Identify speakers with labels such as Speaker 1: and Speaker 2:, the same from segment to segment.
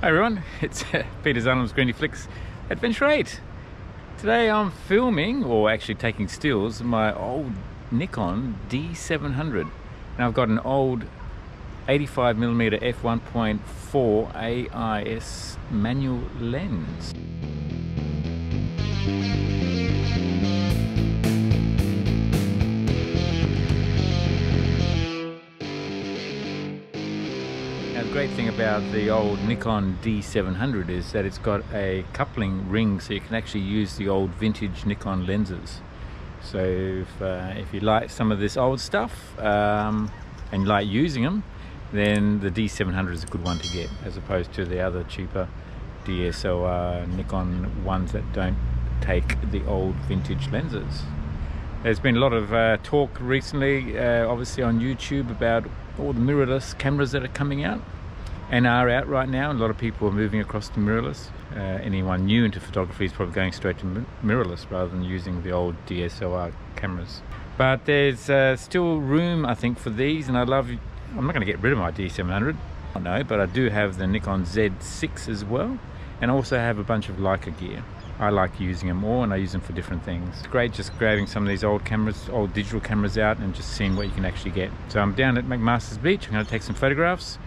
Speaker 1: Hi everyone, it's Peter Zunham's Griniflix Adventure 8. Today I'm filming, or actually taking stills, my old Nikon D700. Now I've got an old 85mm f1.4 AIS manual lens. The great thing about the old Nikon D700 is that it's got a coupling ring, so you can actually use the old vintage Nikon lenses. So if you like some of this old stuff and you like using them, then the D700 is a good one to get, as opposed to the other cheaper DSLR Nikon ones that don't take the old vintage lenses. There's been a lot of talk recently, obviously on YouTube, about all the mirrorless cameras that are coming out and are out right now. A lot of people are moving across to mirrorless. Anyone new into photography is probably going straight to mirrorless rather than using the old DSLR cameras. But there's still room, I think, for these, and I'm not going to get rid of my D700, no, but I do have the Nikon Z6 as well, and I also have a bunch of Leica gear. I like using them all, and I use them for different things. It's great just grabbing some of these old cameras, old digital cameras out, and just seeing what you can actually get. So I'm down at MacMasters Beach. I'm going to take some photographs,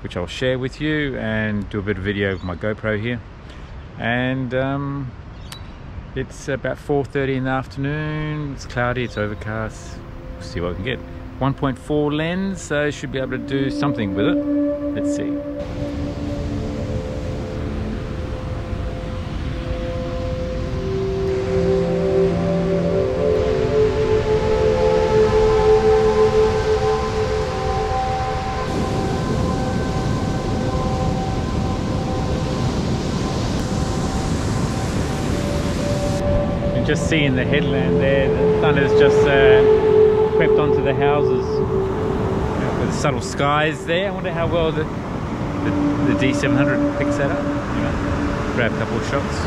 Speaker 1: which I'll share with you, and do a bit of video with my GoPro here. And it's about 4:30 in the afternoon. It's cloudy, it's overcast. We'll see what we can get. 1.4 lens, so should be able to do something with it. Let's see. Just seeing the headland there, the sun has just crept onto the houses with the subtle skies there. I wonder how well the D700 picks that up. Anyway, grab a couple of shots.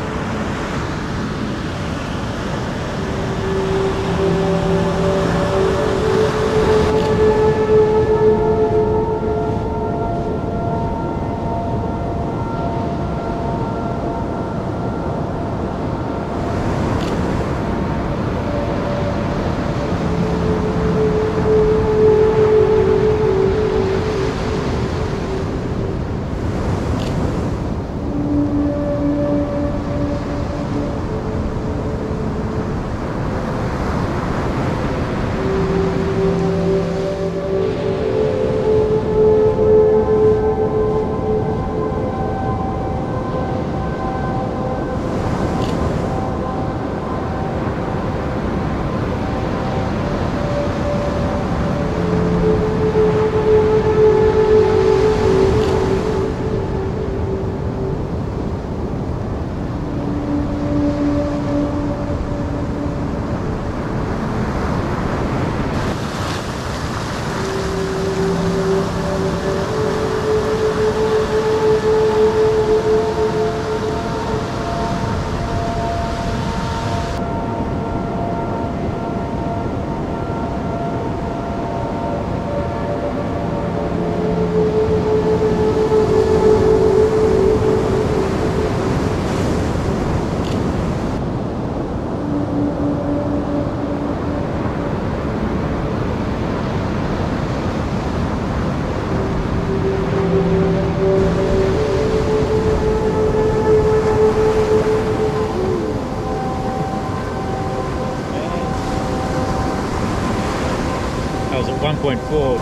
Speaker 1: I was at 1.4.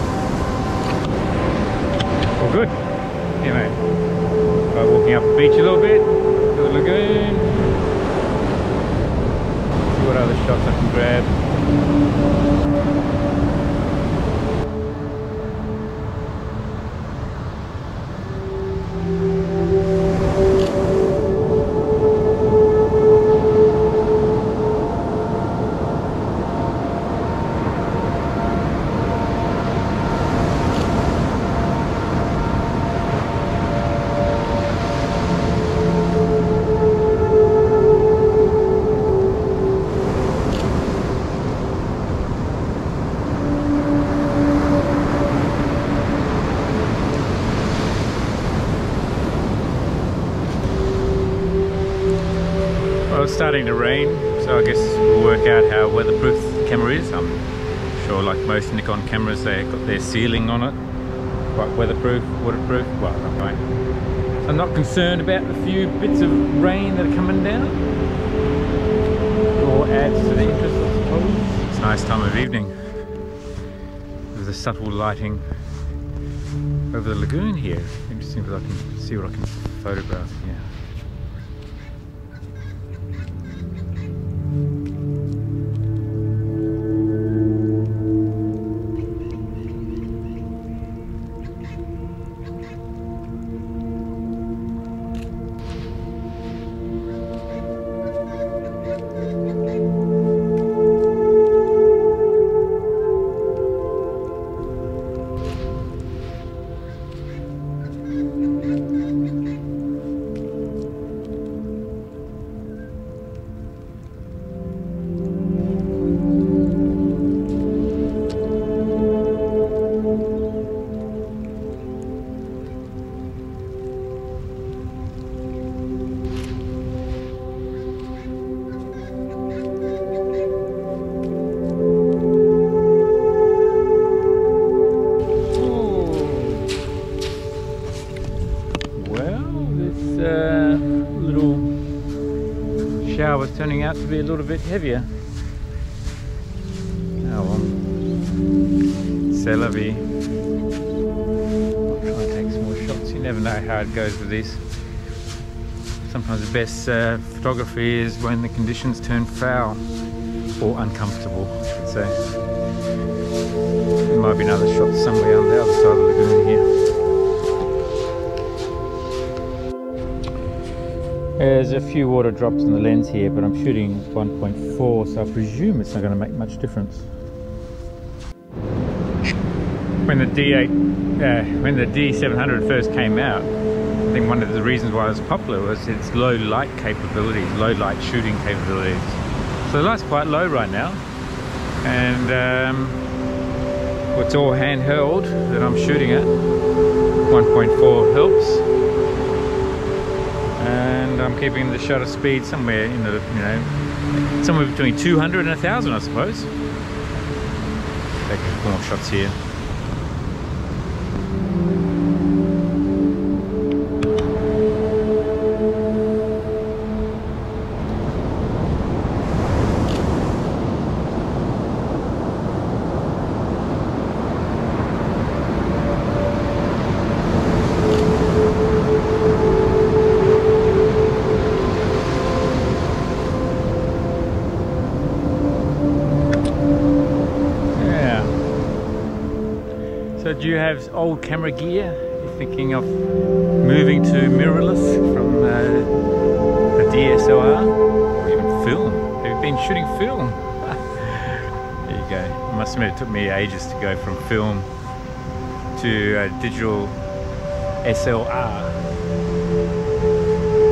Speaker 1: All good. Anyway, by walking up the beach a little bit, to the lagoon. See what other shots I can grab. it's starting to rain, so I guess we'll work out how weatherproof the camera is. I'm sure like most Nikon cameras, they've got their sealing on it, quite weatherproof, waterproof. Well, not quite. So I'm not concerned about the few bits of rain that are coming down. Or adds to the interest, I suppose. It's a nice time of evening with the subtle lighting over the lagoon here. Interesting that I can see what I can photograph here. Was turning out to be a little bit heavier. Oh well, c'est la vie. I'll try and take some more shots. You never know how it goes with these. Sometimes the best photography is when the conditions turn foul or uncomfortable, I should say. There might be another shot somewhere on the other side of the lagoon here. There's a few water drops in the lens here, but I'm shooting 1.4, so I presume it's not going to make much difference. When the D700 first came out, I think one of the reasons why it was popular was its low light capabilities, low light shooting capabilities. So the light's quite low right now, and it's all handheld that I'm shooting at. 1.4 helps. And I'm keeping the shutter speed somewhere in the, you know, somewhere between 200 and 1000, I suppose. Take a couple more shots here. So do you have old camera gear? You're thinking of moving to mirrorless from a DSLR or even film? Have you been shooting film? There you go. I must admit it took me ages to go from film to digital SLR.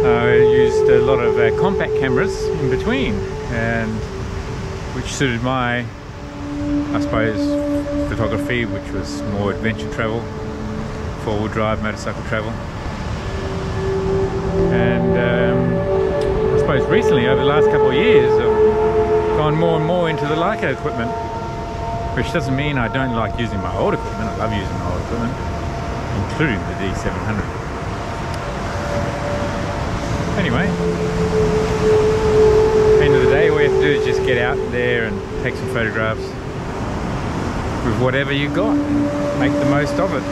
Speaker 1: I used a lot of compact cameras in between, and which suited my, I suppose, photography, which was more adventure travel, four-wheel drive motorcycle travel. And I suppose recently, over the last couple of years, I've gone more and more into the Leica equipment, which doesn't mean I don't like using my old equipment. I love using my old equipment, including the D700. Anyway, at the end of the day, all you have to do is just get out there and take some photographs with whatever you got and make the most of it.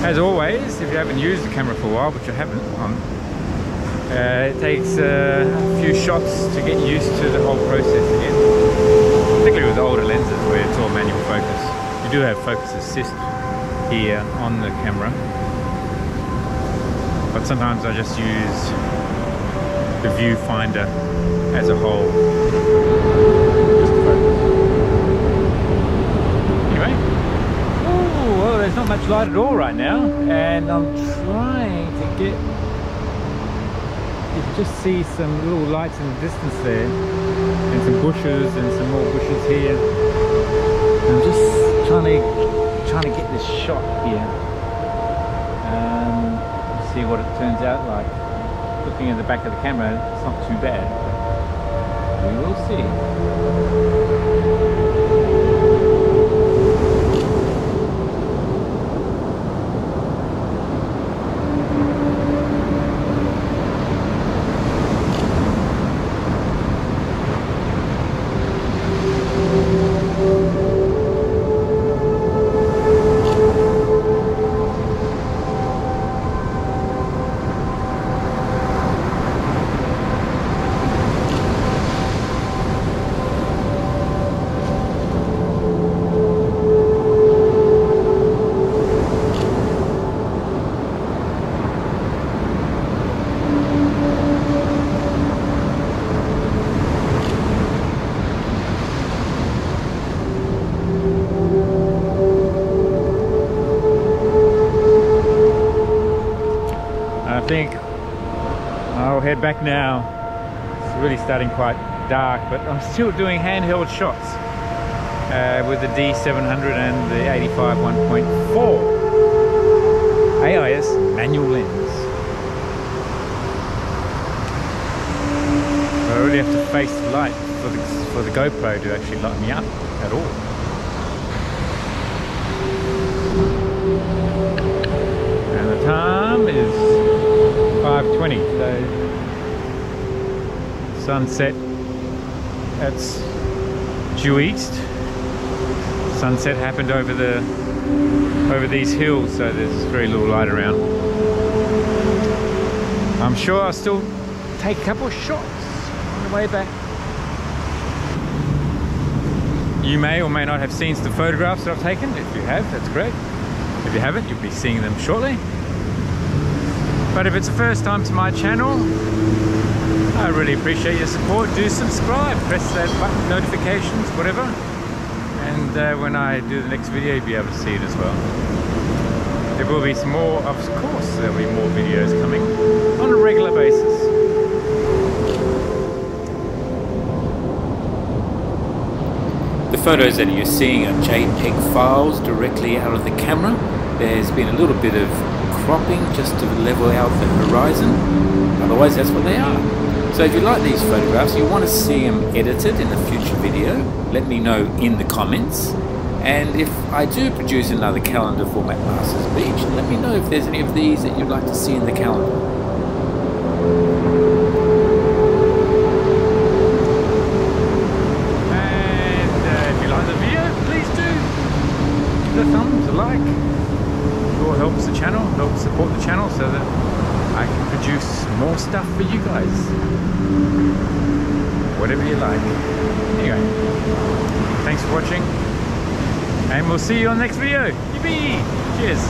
Speaker 1: As always, if you haven't used the camera for a while, which I haven't, it takes a few shots to get used to the whole process again. Particularly with older lenses where it's all manual focus. You do have focus assist here on the camera, but sometimes I just use the viewfinder as a whole. Just to focus. Anyway, oh well, there's not much light at all right now, and I'm trying to get, you can just see some little lights in the distance there, and some bushes and some more bushes here. I'm just trying to get this shot here. See what it turns out like. Looking at the back of the camera, it's not too bad. We will see. I think I'll head back now. It's really starting quite dark, but I'm still doing handheld shots with the D700 and the 85 1.4 AIS manual lens. So I really have to face the light for the GoPro to actually light me up at all. And the time is 5:20, so sunset, that's due east. Sunset happened over these hills, so there's very little light around. I'm sure I'll still take a couple of shots on the way back. You may or may not have seen the photographs that I've taken. If you have, that's great. If you haven't, you'll be seeing them shortly. But if it's the first time to my channel, I really appreciate your support. Do subscribe, press that button, notifications, whatever. And when I do the next video, you'll be able to see it as well. There will be some more, of course, there'll be more videos coming on a regular basis. The photos that you're seeing are JPEG files directly out of the camera. There's been a little bit of cropping just to level out the horizon, otherwise that's what they are. So if you like these photographs, you want to see them edited in a future video, let me know in the comments. And if I do produce another calendar for MacMasters Beach, let me know if there's any of these that you'd like to see in the calendar. And if you like the video, please do give it a thumbs, a like. It all helps the channel, helps support the channel so that I can produce more stuff for you guys. Whatever you like. Anyway, thanks for watching, and we'll see you on the next video. Yippee! Cheers!